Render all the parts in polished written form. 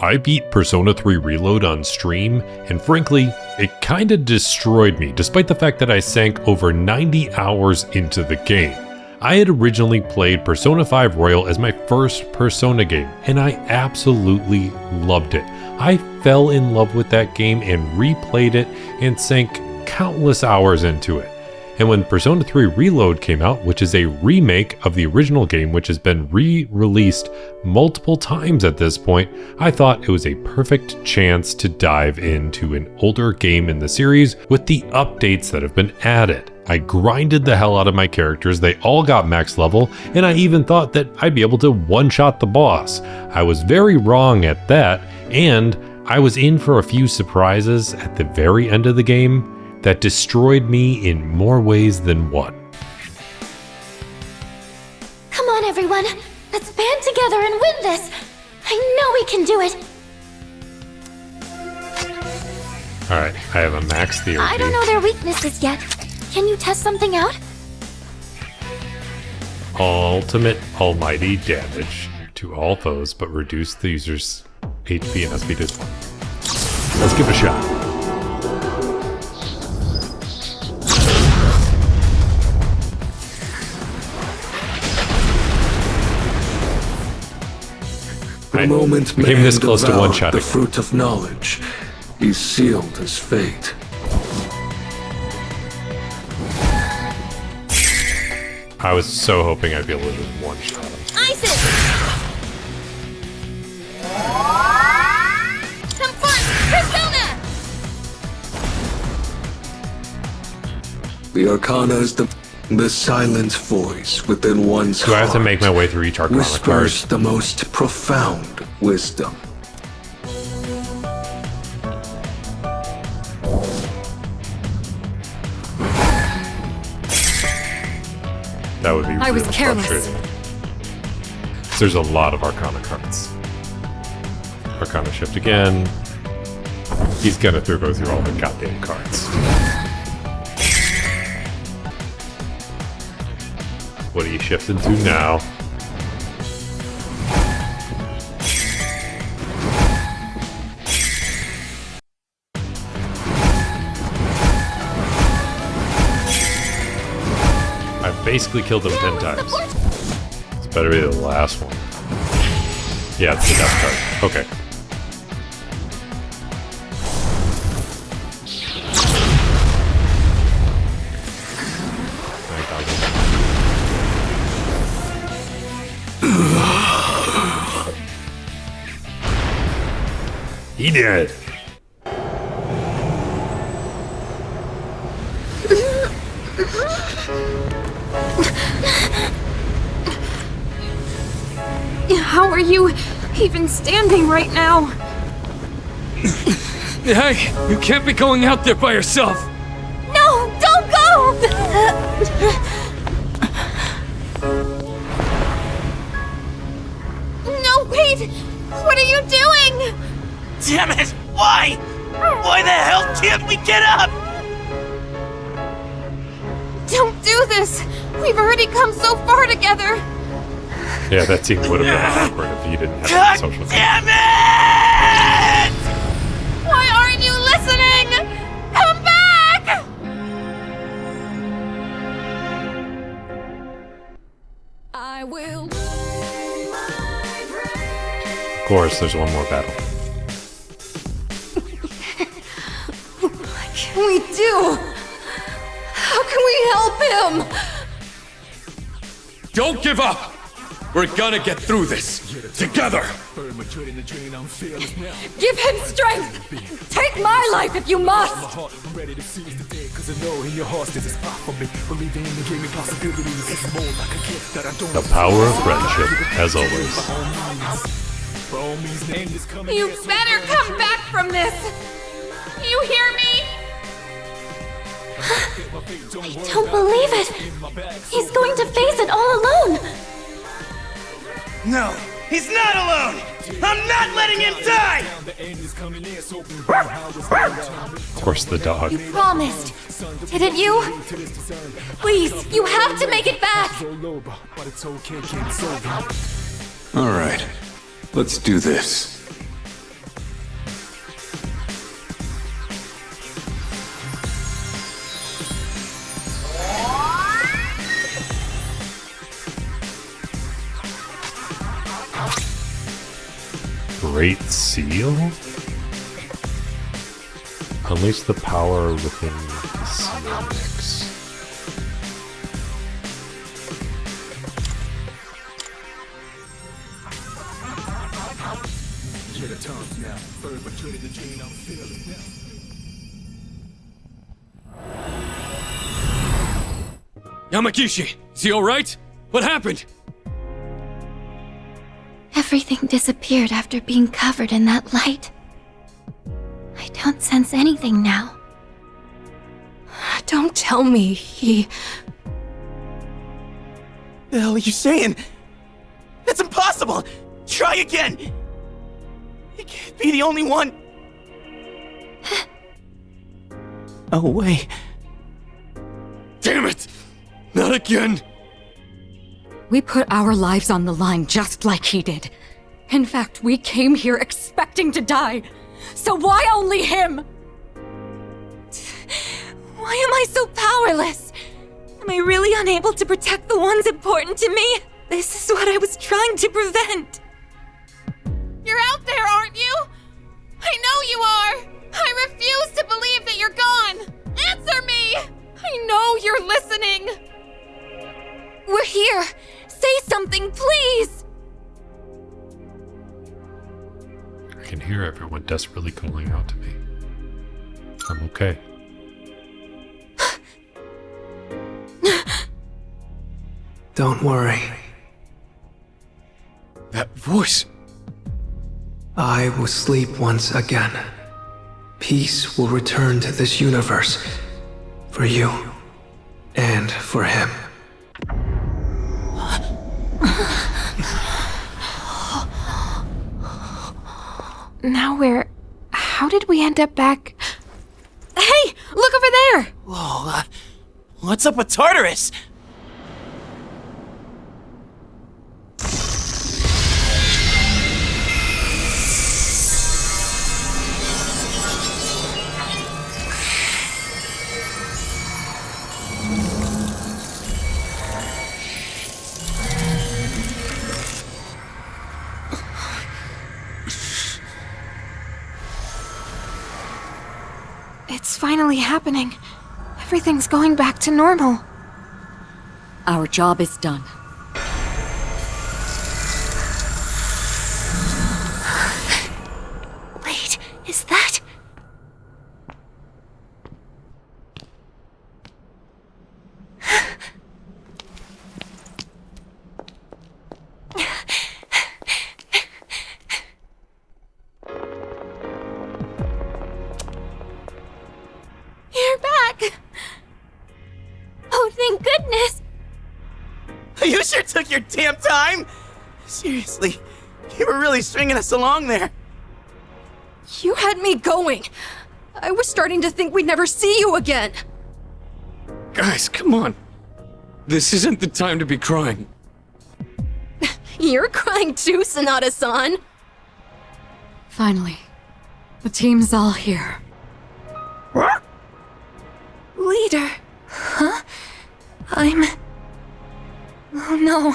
I beat Persona 3 Reload on stream, and frankly, it kinda destroyed me, despite the fact that I sank over 90 hours into the game. I had originally played Persona 5 Royal as my first Persona game, and I absolutely loved it. I fell in love with that game and replayed it and sank countless hours into it. And when Persona 3 Reload came out, which is a remake of the original game which has been re-released multiple times at this point, I thought it was a perfect chance to dive into an older game in the series with the updates that have been added. I grinded the hell out of my characters, they all got max level, and I even thought that I'd be able to one-shot the boss. I was very wrong at that, and I was in for a few surprises at the very end of the game that destroyed me in more ways than one. Come on, everyone! Let's band together and win this! I know we can do it! Alright, I have a max theory. I don't know their weaknesses yet. Can you test something out? Ultimate almighty damage to all foes, but reduce the user's HP and SP to 1. Let's give it a shot. The moment we came this close to one-shotting. The fruit of knowledge, he's sealed his fate. I was so hoping I'd be able to one-shot him. Isis! Come forth, Persona! The Arcana is the silent voice within one's heart. Do I have to make my way through each Arcana whispers card? the most profound wisdom. That would be I was really careless. frustrating. There's a lot of Arcana cards. Arcana shift again. He's gonna go through all the goddamn cards. What are you shifting to now? I've basically killed him 10 times. It's better be the last one. Yeah, it's the death card. Okay. He did. How are you even standing right now? Hey, you can't be going out there by yourself. No, don't go! No, wait! What are you doing? Damn it! Why? Why the hell can't we get up? Don't do this! We've already come so far together! Yeah, that scene would have been awkward if you didn't have God social damn it! Why aren't you listening? Come back! I will. Of course, there's one more battle. What can we do? How can we help him? Don't give up. We're gonna get through this together. Give him strength! Take my life if you must! The power of friendship, as always. You better come back from this! You hear me? I don't believe it! He's going to face it all alone! No, he's not alone! I'm not letting him die! Of course, the dog. You promised, didn't you? Please, you have to make it back! All right, let's do this. Great Seal? Unleash the power within the seal mix. Yamagishi, is he alright? What happened? Everything disappeared after being covered in that light. I don't sense anything now. Don't tell me he... The hell are you saying? That's impossible! Try again! You can't be the only one! Oh, wait. Damn it! Not again! We put our lives on the line just like he did. In fact, we came here expecting to die. So why only him? Why am I so powerless? Am I really unable to protect the ones important to me? This is what I was trying to prevent. You're out there, aren't you? I know you are! I refuse to believe that you're gone! Answer me! I know you're listening! We're here! Say something, please! I can hear everyone desperately calling out to me. I'm okay. Don't worry. That voice. I will sleep once again. Peace will return to this universe. For you. And for him. Now how did we end up back? Hey! Look over there! Whoa, what's up with Tartarus? It's finally happening. Everything's going back to normal. Our job is done. Wait, is that... You're back! Oh, thank goodness! You sure took your damn time! Seriously, you were really stringing us along there. You had me going. I was starting to think we'd never see you again. Guys, come on. This isn't the time to be crying. You're crying too, Sanada-san. Finally, the team's all here. Leader. Huh? Oh no,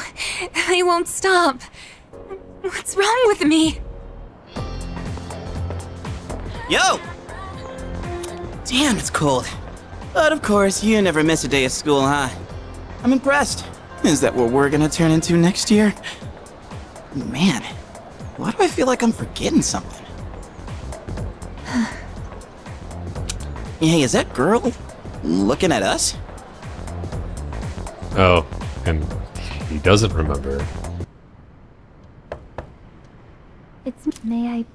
I won't stop. What's wrong with me? Yo! Damn, it's cold. But of course, you never miss a day of school, huh? I'm impressed. Is that what we're gonna turn into next year? Man, why do I feel like I'm forgetting something? Hey, is that girl looking at us? Oh, and he doesn't remember. May I...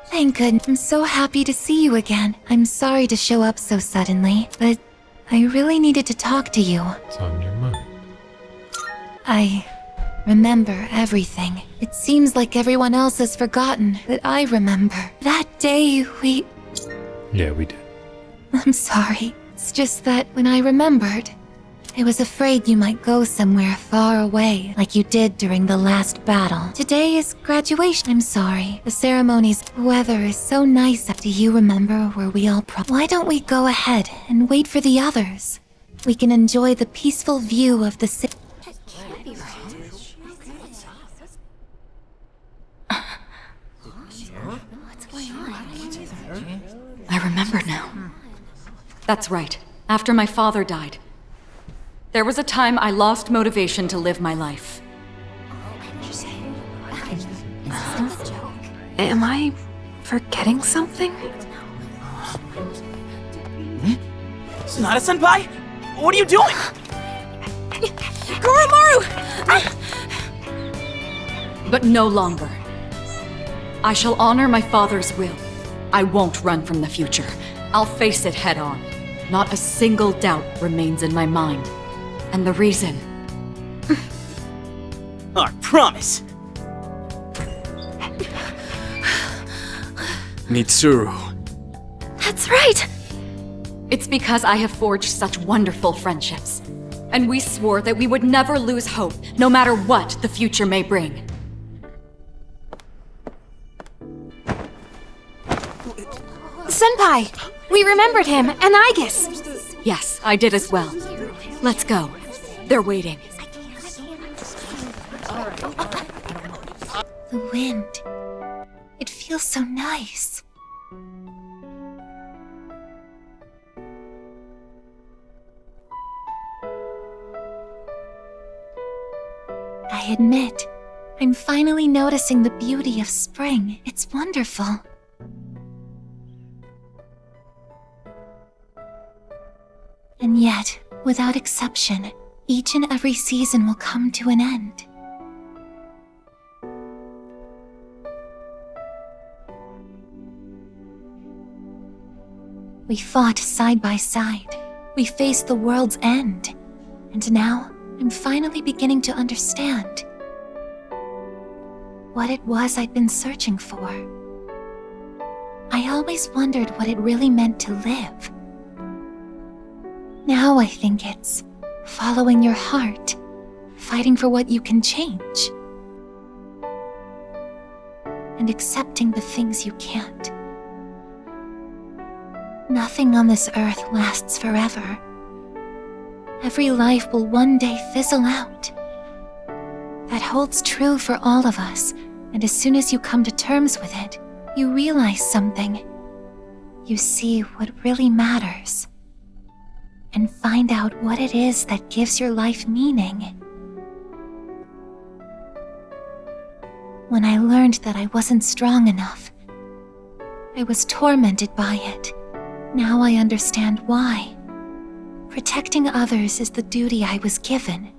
Thank goodness. I'm so happy to see you again. I'm sorry to show up so suddenly, but I really needed to talk to you. It's on your mind. I remember everything. It seems like everyone else has forgotten, but I remember. That day we... Yeah, we did. I'm sorry. It's just that when I remembered, I was afraid you might go somewhere far away, like you did during the last battle. Today is graduation. I'm sorry. The ceremony's weather is so nice. Do you remember where we all Why don't we go ahead and wait for the others? We can enjoy the peaceful view of the city. I remember now. That's right. After my father died, there was a time I lost motivation to live my life. Am I forgetting something? Sonata-senpai? What are you doing? Koromaru! But no longer. I shall honor my father's will. I won't run from the future. I'll face it head on. Not a single doubt remains in my mind. And the reason... Our promise. Mitsuru. That's right! It's because I have forged such wonderful friendships. And we swore that we would never lose hope, no matter what the future may bring. Senpai! We remembered him, and Aigis! Yes, I did as well. Let's go. They're waiting. The wind. It feels so nice. I admit, I'm finally noticing the beauty of spring. It's wonderful. And yet, without exception, each and every season will come to an end. We fought side by side. We faced the world's end. And now, I'm finally beginning to understand what it was I'd been searching for. I always wondered what it really meant to live. Now I think it's following your heart, fighting for what you can change, and accepting the things you can't. Nothing on this earth lasts forever. Every life will one day fizzle out. That holds true for all of us, and as soon as you come to terms with it, you realize something. You see what really matters. And find out what it is that gives your life meaning. When I learned that I wasn't strong enough, I was tormented by it. Now I understand why. Protecting others is the duty I was given.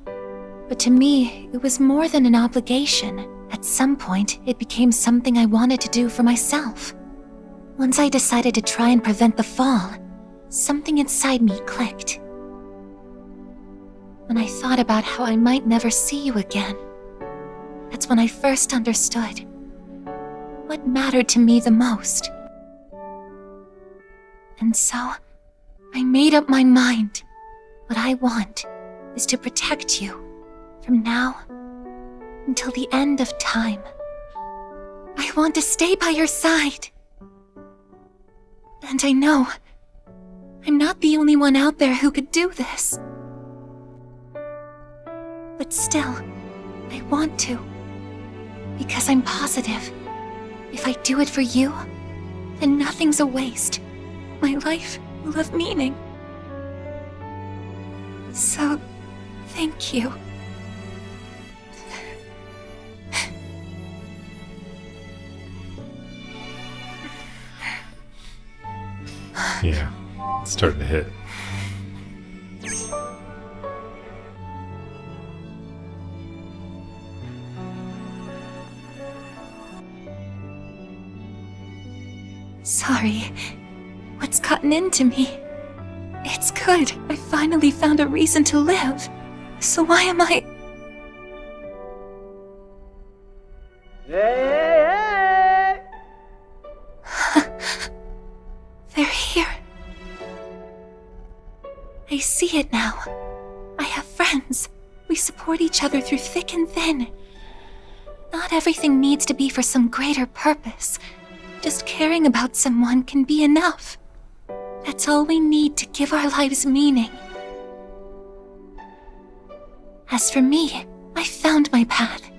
But to me, it was more than an obligation. At some point, it became something I wanted to do for myself. Once I decided to try and prevent the fall, something inside me clicked. When I thought about how I might never see you again, that's when I first understood what mattered to me the most. And so, I made up my mind. What I want is to protect you from now until the end of time. I want to stay by your side. And I know I'm not the only one out there who could do this. But still, I want to. Because I'm positive, if I do it for you, then nothing's a waste. My life will have meaning. So, thank you. Yeah, it's starting to hit. Sorry. What's gotten into me? It's good. I finally found a reason to live. So why am I... They're here. I see it now. I have friends. We support each other through thick and thin. Not everything needs to be for some greater purpose. Just caring about someone can be enough. That's all we need to give our lives meaning. As for me, I found my path.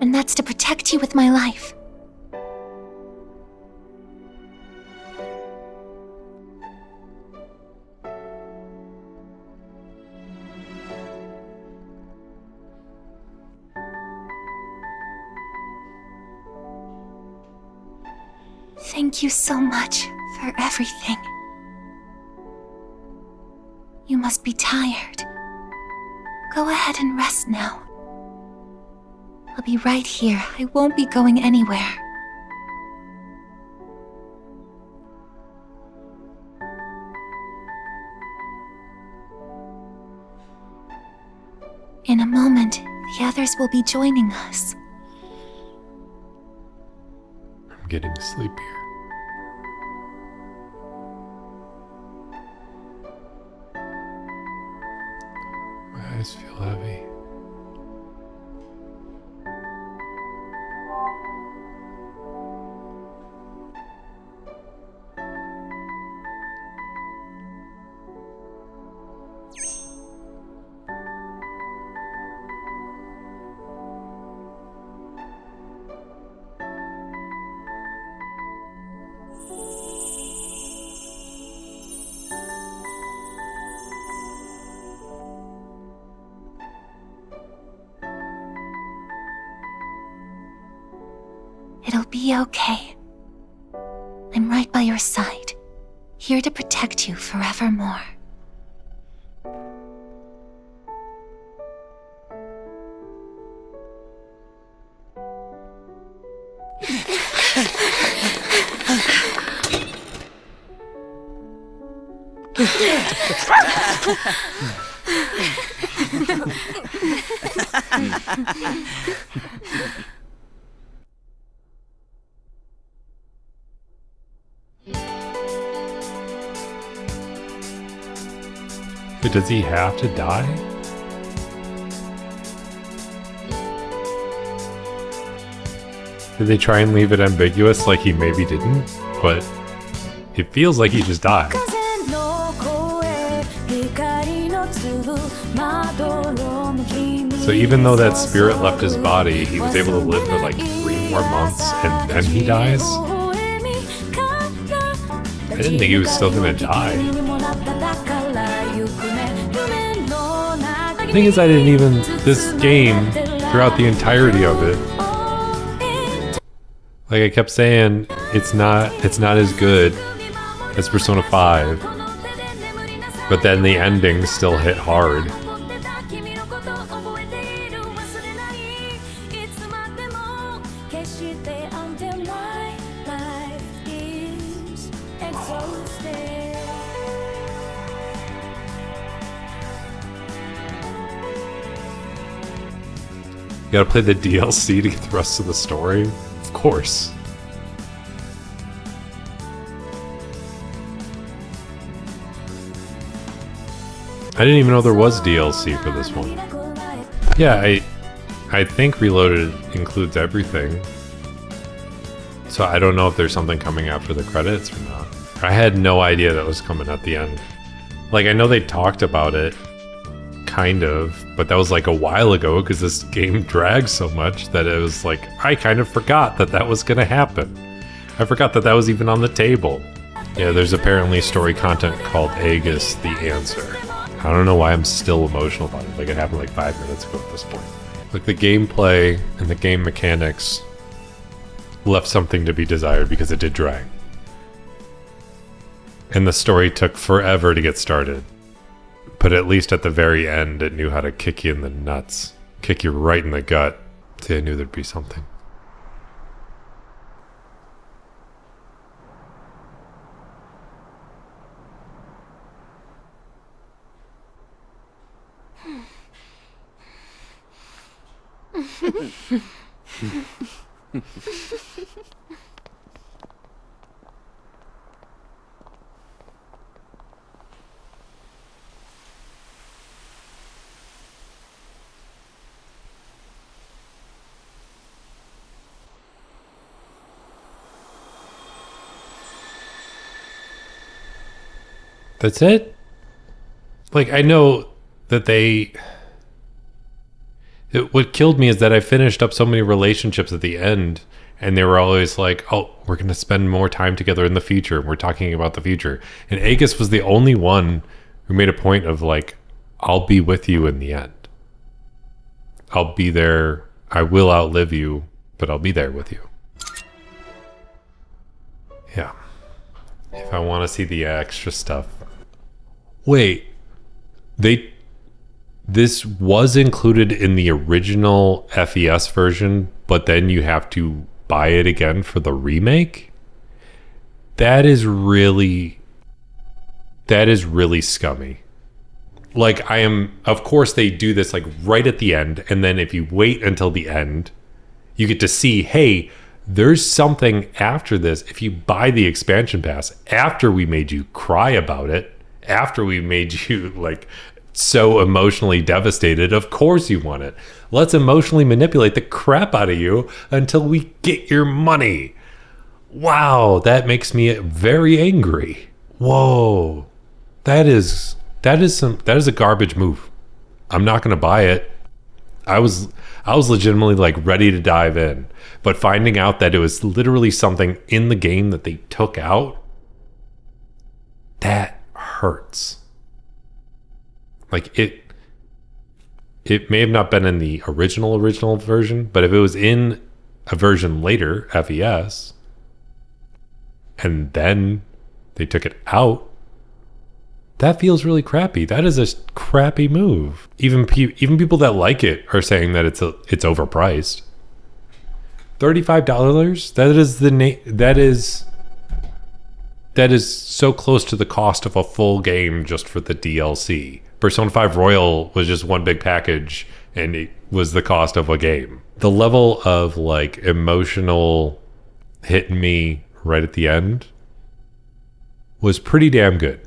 And that's to protect you with my life. Thank you so much for everything. You must be tired. Go ahead and rest now. I'll be right here. I won't be going anywhere. In a moment, the others will be joining us. I'm getting sleepier. My eyes feel heavy. It'll be okay. I'm right by your side, here to protect you forevermore. But does he have to die? Did they try and leave it ambiguous like he maybe didn't? But it feels like he just died. So even though that spirit left his body, he was able to live for like 3 more months and then he dies? I didn't think he was still gonna die. The thing is, I didn't even, this game, throughout the entirety of it, like I kept saying, it's not as good as Persona 5, but then the ending still hit hard. You gotta play the DLC to get the rest of the story? Of course. I didn't even know there was DLC for this one. Yeah, I think Reloaded includes everything. So I don't know if there's something coming after the credits or not. I had no idea that was coming at the end. Like, I know they talked about it, kind of, but that was like a while ago because this game dragged so much that it was like, I kind of forgot that that was gonna happen. I forgot that that was even on the table. Yeah, there's apparently story content called Aegis the Answer. I don't know why I'm still emotional about it. Like, it happened like 5 minutes ago at this point. Like, the gameplay and the game mechanics left something to be desired because it did drag. And the story took forever to get started. But at least at the very end, it knew how to kick you in the nuts. Kick you right in the gut. See, I knew there'd be something. That's it? Like, I know that what killed me is that I finished up so many relationships at the end, and they were always like, oh, we're going to spend more time together in the future. We're talking about the future. And Aegis was the only one who made a point of like, I'll be with you in the end. I'll be there. I will outlive you, but I'll be there with you. If I want to see the extra stuff. Wait. This was included in the original FES version, but then you have to buy it again for the remake? That is really scummy. Like, of course they do this like right at the end, and then if you wait until the end, you get to see, hey, there's something after this. If you buy the expansion pass after we made you cry about it, after we made you like so emotionally devastated, of course you want it. Let's emotionally manipulate the crap out of you until we get your money. Wow, that makes me very angry. Whoa. That is a garbage move. I'm not going to buy it. I was legitimately like ready to dive in, but finding out that it was literally something in the game that they took out, that hurts. Like it may have not been in the original version, but if it was in a version later, FES, and then they took it out, that feels really crappy. That is a crappy move. Even people that like it are saying that it's overpriced. $35? That is so close to the cost of a full game just for the DLC. Persona 5 Royal was just one big package, and it was the cost of a game. The level of like emotional hitting me right at the end was pretty damn good.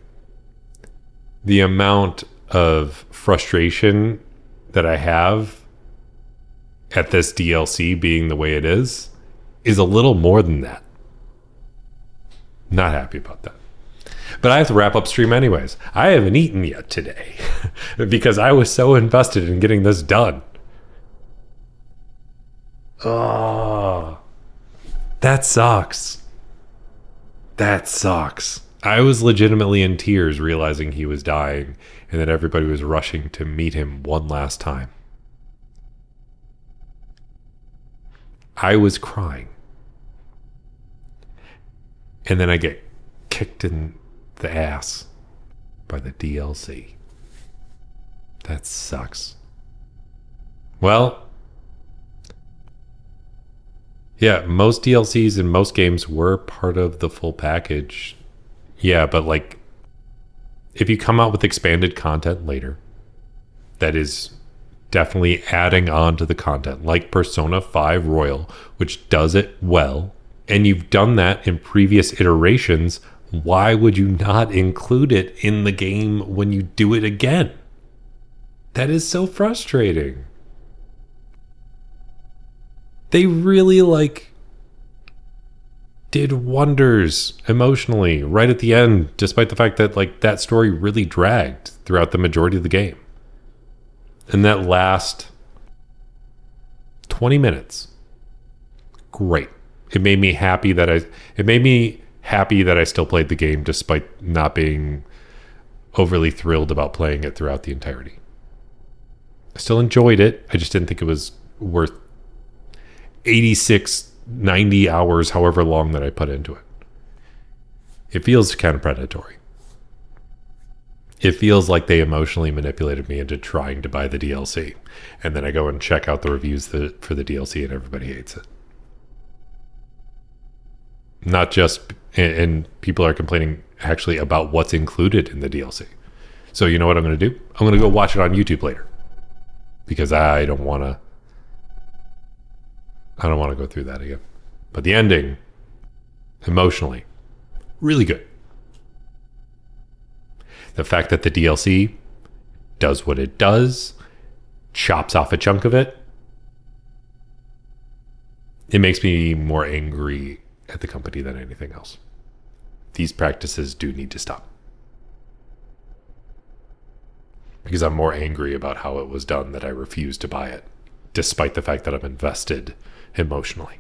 The amount of frustration that I have at this DLC being the way it is a little more than that. Not happy about that. But I have to wrap up stream anyways. I haven't eaten yet today because I was so invested in getting this done. Oh, that sucks. That sucks. I was legitimately in tears realizing he was dying and that everybody was rushing to meet him one last time. I was crying. And then I get kicked in the ass by the DLC. That sucks. Well, yeah, most DLCs in most games were part of the full package. Yeah, but like, if you come out with expanded content later, that is definitely adding on to the content, like Persona 5 Royal, which does it well, and you've done that in previous iterations, why would you not include it in the game when you do it again? That is so frustrating. They really did wonders emotionally right at the end, despite the fact that that story really dragged throughout the majority of the game. And that last 20 minutes, great. It made me happy that I still played the game despite not being overly thrilled about playing it throughout the entirety. I still enjoyed it. I just didn't think it was worth 86, 90 hours, however long that I put into it. It feels kind of predatory. It feels like they emotionally manipulated me into trying to buy the DLC. And then I go and check out the reviews for the DLC and everybody hates it. Not just, and people are complaining actually about what's included in the DLC. So you know what I'm going to do? I'm going to go watch it on YouTube later. Because I don't want to go through that again. But the ending, emotionally, really good. The fact that the DLC does what it does, chops off a chunk of it, it makes me more angry at the company than anything else. These practices do need to stop. Because I'm more angry about how it was done that I refuse to buy it, despite the fact that I'm invested emotionally.